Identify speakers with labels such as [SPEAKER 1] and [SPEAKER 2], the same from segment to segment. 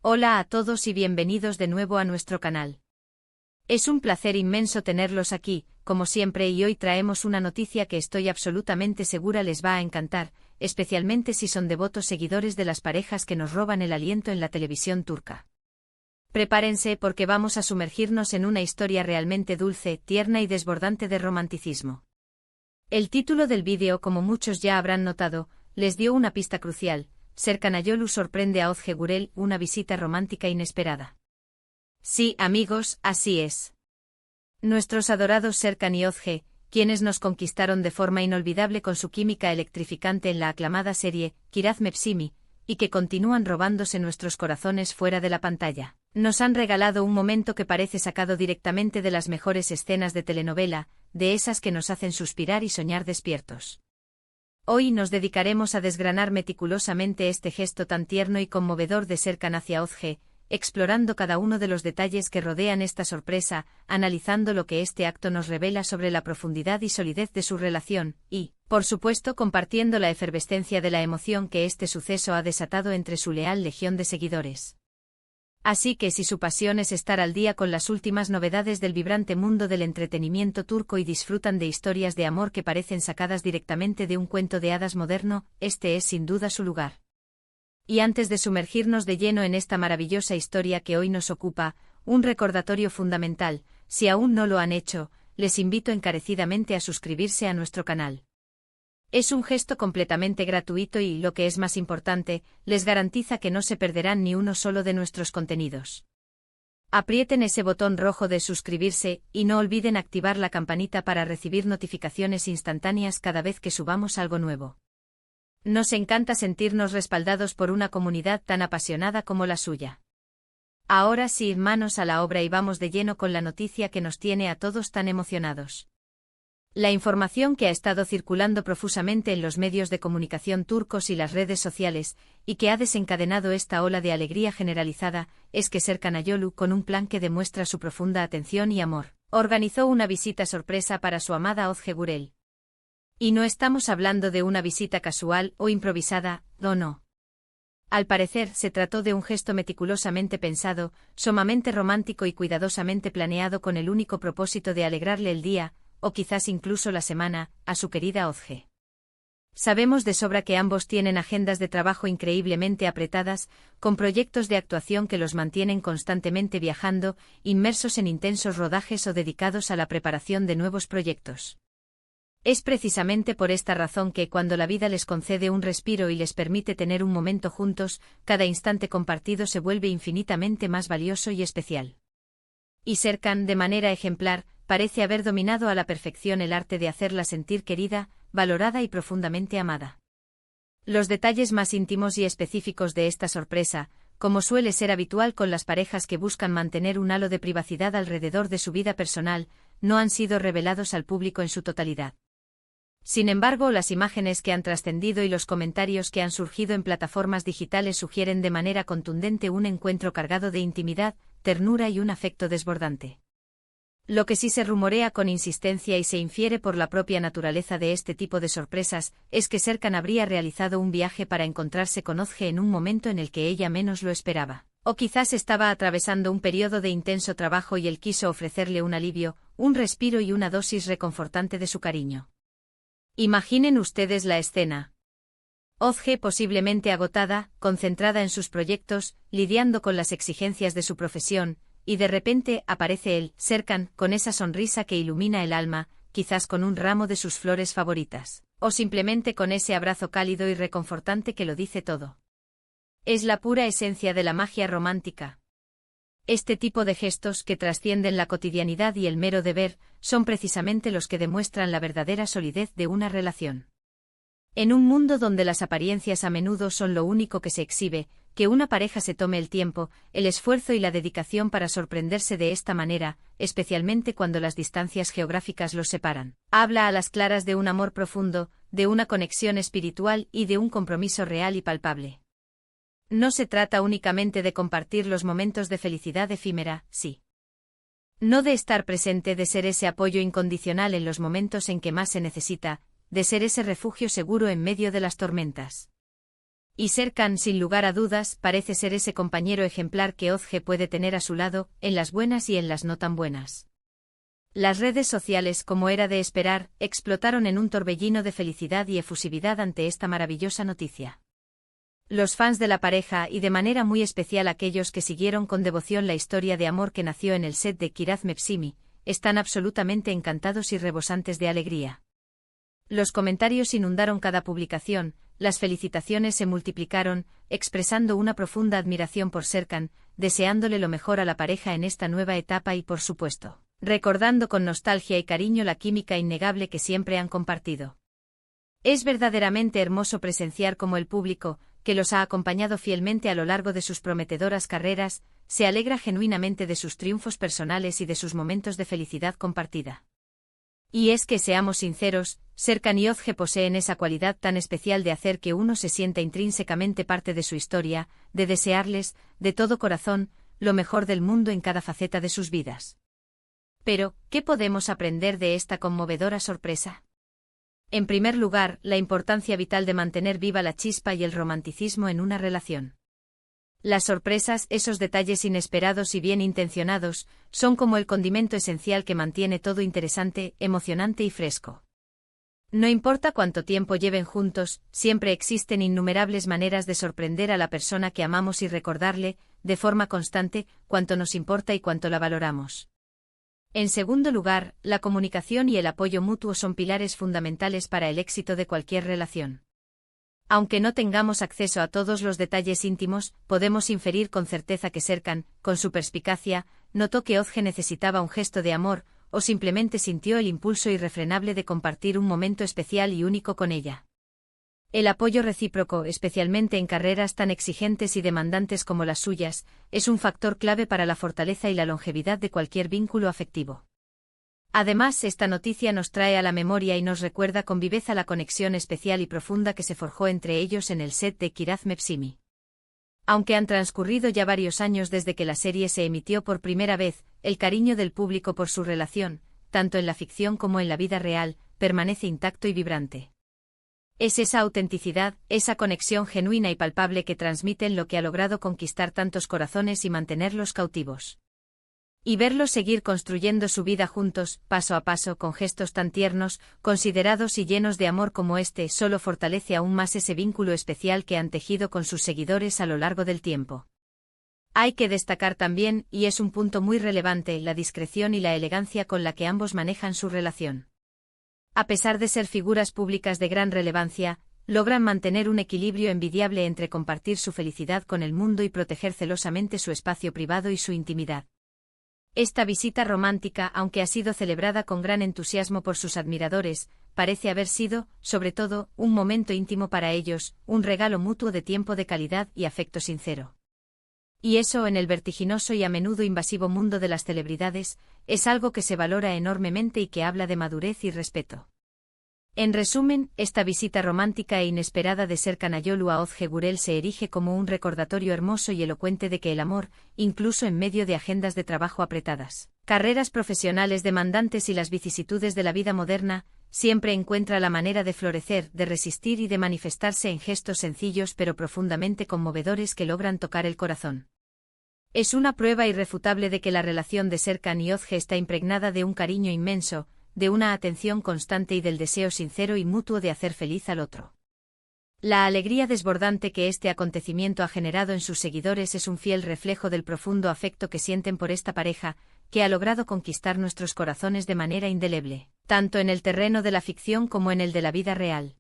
[SPEAKER 1] Hola a todos y bienvenidos de nuevo a nuestro canal. Es un placer inmenso tenerlos aquí, como siempre, y hoy traemos una noticia que estoy absolutamente segura les va a encantar, especialmente si son devotos seguidores de las parejas que nos roban el aliento en la televisión turca. Prepárense porque vamos a sumergirnos en una historia realmente dulce, tierna y desbordante de romanticismo. El título del vídeo, como muchos ya habrán notado, les dio una pista crucial. Serkan Ayolu sorprende a Özge Gürel, una visita romántica inesperada. Sí, amigos, así es. Nuestros adorados Serkan y Özge, quienes nos conquistaron de forma inolvidable con su química electrificante en la aclamada serie Kiraz Mevsimi, y que continúan robándose nuestros corazones fuera de la pantalla, nos han regalado un momento que parece sacado directamente de las mejores escenas de telenovela, de esas que nos hacen suspirar y soñar despiertos. Hoy nos dedicaremos a desgranar meticulosamente este gesto tan tierno y conmovedor de Serkan hacia Özge, explorando cada uno de los detalles que rodean esta sorpresa, analizando lo que este acto nos revela sobre la profundidad y solidez de su relación, y, por supuesto, compartiendo la efervescencia de la emoción que este suceso ha desatado entre su leal legión de seguidores. Así que si su pasión es estar al día con las últimas novedades del vibrante mundo del entretenimiento turco y disfrutan de historias de amor que parecen sacadas directamente de un cuento de hadas moderno, este es sin duda su lugar. Y antes de sumergirnos de lleno en esta maravillosa historia que hoy nos ocupa, un recordatorio fundamental: si aún no lo han hecho, les invito encarecidamente a suscribirse a nuestro canal. Es un gesto completamente gratuito y, lo que es más importante, les garantiza que no se perderán ni uno solo de nuestros contenidos. Aprieten ese botón rojo de suscribirse, y no olviden activar la campanita para recibir notificaciones instantáneas cada vez que subamos algo nuevo. Nos encanta sentirnos respaldados por una comunidad tan apasionada como la suya. Ahora sí, manos a la obra y vamos de lleno con la noticia que nos tiene a todos tan emocionados. La información que ha estado circulando profusamente en los medios de comunicación turcos y las redes sociales, y que ha desencadenado esta ola de alegría generalizada, es que Serkan Ayolu, con un plan que demuestra su profunda atención y amor, organizó una visita sorpresa para su amada Özge Gürel. Y no estamos hablando de una visita casual o improvisada, no. Al parecer, se trató de un gesto meticulosamente pensado, sumamente romántico y cuidadosamente planeado con el único propósito de alegrarle el día, o quizás incluso la semana, a su querida Özge. Sabemos de sobra que ambos tienen agendas de trabajo increíblemente apretadas, con proyectos de actuación que los mantienen constantemente viajando, inmersos en intensos rodajes o dedicados a la preparación de nuevos proyectos. Es precisamente por esta razón que, cuando la vida les concede un respiro y les permite tener un momento juntos, cada instante compartido se vuelve infinitamente más valioso y especial. Y Serkan, de manera ejemplar, parece haber dominado a la perfección el arte de hacerla sentir querida, valorada y profundamente amada. Los detalles más íntimos y específicos de esta sorpresa, como suele ser habitual con las parejas que buscan mantener un halo de privacidad alrededor de su vida personal, no han sido revelados al público en su totalidad. Sin embargo, las imágenes que han trascendido y los comentarios que han surgido en plataformas digitales sugieren de manera contundente un encuentro cargado de intimidad, ternura y un afecto desbordante. Lo que sí se rumorea con insistencia y se infiere por la propia naturaleza de este tipo de sorpresas, es que Serkan habría realizado un viaje para encontrarse con Özge en un momento en el que ella menos lo esperaba. O quizás estaba atravesando un periodo de intenso trabajo y él quiso ofrecerle un alivio, un respiro y una dosis reconfortante de su cariño. Imaginen ustedes la escena. Özge, posiblemente agotada, concentrada en sus proyectos, lidiando con las exigencias de su profesión, y de repente aparece él, Serkan, con esa sonrisa que ilumina el alma, quizás con un ramo de sus flores favoritas, o simplemente con ese abrazo cálido y reconfortante que lo dice todo. Es la pura esencia de la magia romántica. Este tipo de gestos, que trascienden la cotidianidad y el mero deber, son precisamente los que demuestran la verdadera solidez de una relación. En un mundo donde las apariencias a menudo son lo único que se exhibe, que una pareja se tome el tiempo, el esfuerzo y la dedicación para sorprenderse de esta manera, especialmente cuando las distancias geográficas los separan, habla a las claras de un amor profundo, de una conexión espiritual y de un compromiso real y palpable. No se trata únicamente de compartir los momentos de felicidad efímera, sí. No de estar presente, de ser ese apoyo incondicional en los momentos en que más se necesita, de ser ese refugio seguro en medio de las tormentas. Y Serkan, sin lugar a dudas, parece ser ese compañero ejemplar que Ozge puede tener a su lado, en las buenas y en las no tan buenas. Las redes sociales, como era de esperar, explotaron en un torbellino de felicidad y efusividad ante esta maravillosa noticia. Los fans de la pareja y de manera muy especial aquellos que siguieron con devoción la historia de amor que nació en el set de Kiraz Mepsimi, están absolutamente encantados y rebosantes de alegría. Los comentarios inundaron cada publicación, las felicitaciones se multiplicaron, expresando una profunda admiración por Serkan, deseándole lo mejor a la pareja en esta nueva etapa y por supuesto, recordando con nostalgia y cariño la química innegable que siempre han compartido. Es verdaderamente hermoso presenciar cómo el público, que los ha acompañado fielmente a lo largo de sus prometedoras carreras, se alegra genuinamente de sus triunfos personales y de sus momentos de felicidad compartida. Y es que seamos sinceros, Serkan y Ozge poseen esa cualidad tan especial de hacer que uno se sienta intrínsecamente parte de su historia, de desearles, de todo corazón, lo mejor del mundo en cada faceta de sus vidas. Pero, ¿qué podemos aprender de esta conmovedora sorpresa? En primer lugar, la importancia vital de mantener viva la chispa y el romanticismo en una relación. Las sorpresas, esos detalles inesperados y bien intencionados, son como el condimento esencial que mantiene todo interesante, emocionante y fresco. No importa cuánto tiempo lleven juntos, siempre existen innumerables maneras de sorprender a la persona que amamos y recordarle, de forma constante, cuánto nos importa y cuánto la valoramos. En segundo lugar, la comunicación y el apoyo mutuo son pilares fundamentales para el éxito de cualquier relación. Aunque no tengamos acceso a todos los detalles íntimos, podemos inferir con certeza que Serkan, con su perspicacia, notó que Ozge necesitaba un gesto de amor, o simplemente sintió el impulso irrefrenable de compartir un momento especial y único con ella. El apoyo recíproco, especialmente en carreras tan exigentes y demandantes como las suyas, es un factor clave para la fortaleza y la longevidad de cualquier vínculo afectivo. Además, esta noticia nos trae a la memoria y nos recuerda con viveza la conexión especial y profunda que se forjó entre ellos en el set de Kiraz Mepsimi. Aunque han transcurrido ya varios años desde que la serie se emitió por primera vez, el cariño del público por su relación, tanto en la ficción como en la vida real, permanece intacto y vibrante. Es esa autenticidad, esa conexión genuina y palpable que transmiten lo que ha logrado conquistar tantos corazones y mantenerlos cautivos. Y verlos seguir construyendo su vida juntos, paso a paso, con gestos tan tiernos, considerados y llenos de amor como este, solo fortalece aún más ese vínculo especial que han tejido con sus seguidores a lo largo del tiempo. Hay que destacar también, y es un punto muy relevante, la discreción y la elegancia con la que ambos manejan su relación. A pesar de ser figuras públicas de gran relevancia, logran mantener un equilibrio envidiable entre compartir su felicidad con el mundo y proteger celosamente su espacio privado y su intimidad. Esta visita romántica, aunque ha sido celebrada con gran entusiasmo por sus admiradores, parece haber sido, sobre todo, un momento íntimo para ellos, un regalo mutuo de tiempo de calidad y afecto sincero. Y eso, en el vertiginoso y a menudo invasivo mundo de las celebridades, es algo que se valora enormemente y que habla de madurez y respeto. En resumen, esta visita romántica e inesperada de Serkan Ayolu a Ozge Gurel se erige como un recordatorio hermoso y elocuente de que el amor, incluso en medio de agendas de trabajo apretadas, carreras profesionales demandantes y las vicisitudes de la vida moderna, siempre encuentra la manera de florecer, de resistir y de manifestarse en gestos sencillos pero profundamente conmovedores que logran tocar el corazón. Es una prueba irrefutable de que la relación de Serkan y Ozge está impregnada de un cariño inmenso, de una atención constante y del deseo sincero y mutuo de hacer feliz al otro. La alegría desbordante que este acontecimiento ha generado en sus seguidores es un fiel reflejo del profundo afecto que sienten por esta pareja, que ha logrado conquistar nuestros corazones de manera indeleble, tanto en el terreno de la ficción como en el de la vida real.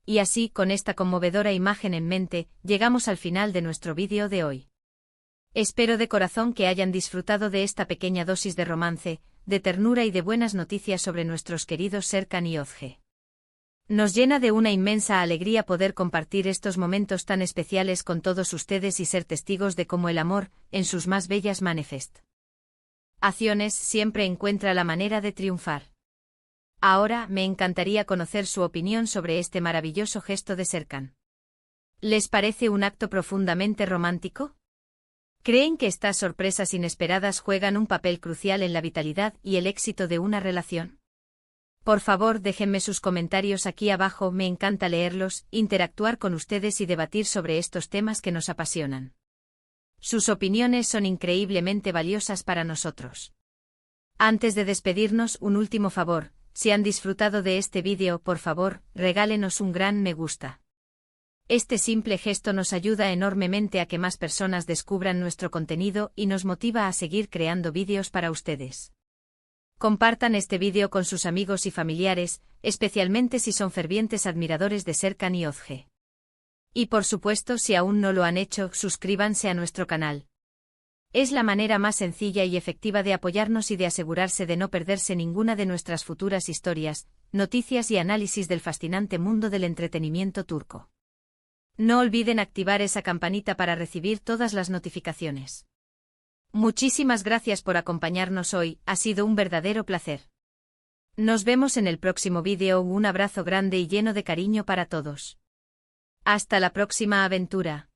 [SPEAKER 1] Y así, con esta conmovedora imagen en mente, llegamos al final de nuestro vídeo de hoy. Espero de corazón que hayan disfrutado de esta pequeña dosis de romance, de ternura y de buenas noticias sobre nuestros queridos Serkan y Ozge. Nos llena de una inmensa alegría poder compartir estos momentos tan especiales con todos ustedes y ser testigos de cómo el amor, en sus más bellas manifestaciones, siempre encuentra la manera de triunfar. Ahora, me encantaría conocer su opinión sobre este maravilloso gesto de Serkan. ¿Les parece un acto profundamente romántico? ¿Creen que estas sorpresas inesperadas juegan un papel crucial en la vitalidad y el éxito de una relación? Por favor, déjenme sus comentarios aquí abajo, me encanta leerlos, interactuar con ustedes y debatir sobre estos temas que nos apasionan. Sus opiniones son increíblemente valiosas para nosotros. Antes de despedirnos, un último favor, si han disfrutado de este vídeo, por favor, regálenos un gran me gusta. Este simple gesto nos ayuda enormemente a que más personas descubran nuestro contenido y nos motiva a seguir creando vídeos para ustedes. Compartan este vídeo con sus amigos y familiares, especialmente si son fervientes admiradores de Serkan y Ozge. Y por supuesto, si aún no lo han hecho, suscríbanse a nuestro canal. Es la manera más sencilla y efectiva de apoyarnos y de asegurarse de no perderse ninguna de nuestras futuras historias, noticias y análisis del fascinante mundo del entretenimiento turco. No olviden activar esa campanita para recibir todas las notificaciones. Muchísimas gracias por acompañarnos hoy, ha sido un verdadero placer. Nos vemos en el próximo vídeo, un abrazo grande y lleno de cariño para todos. Hasta la próxima aventura.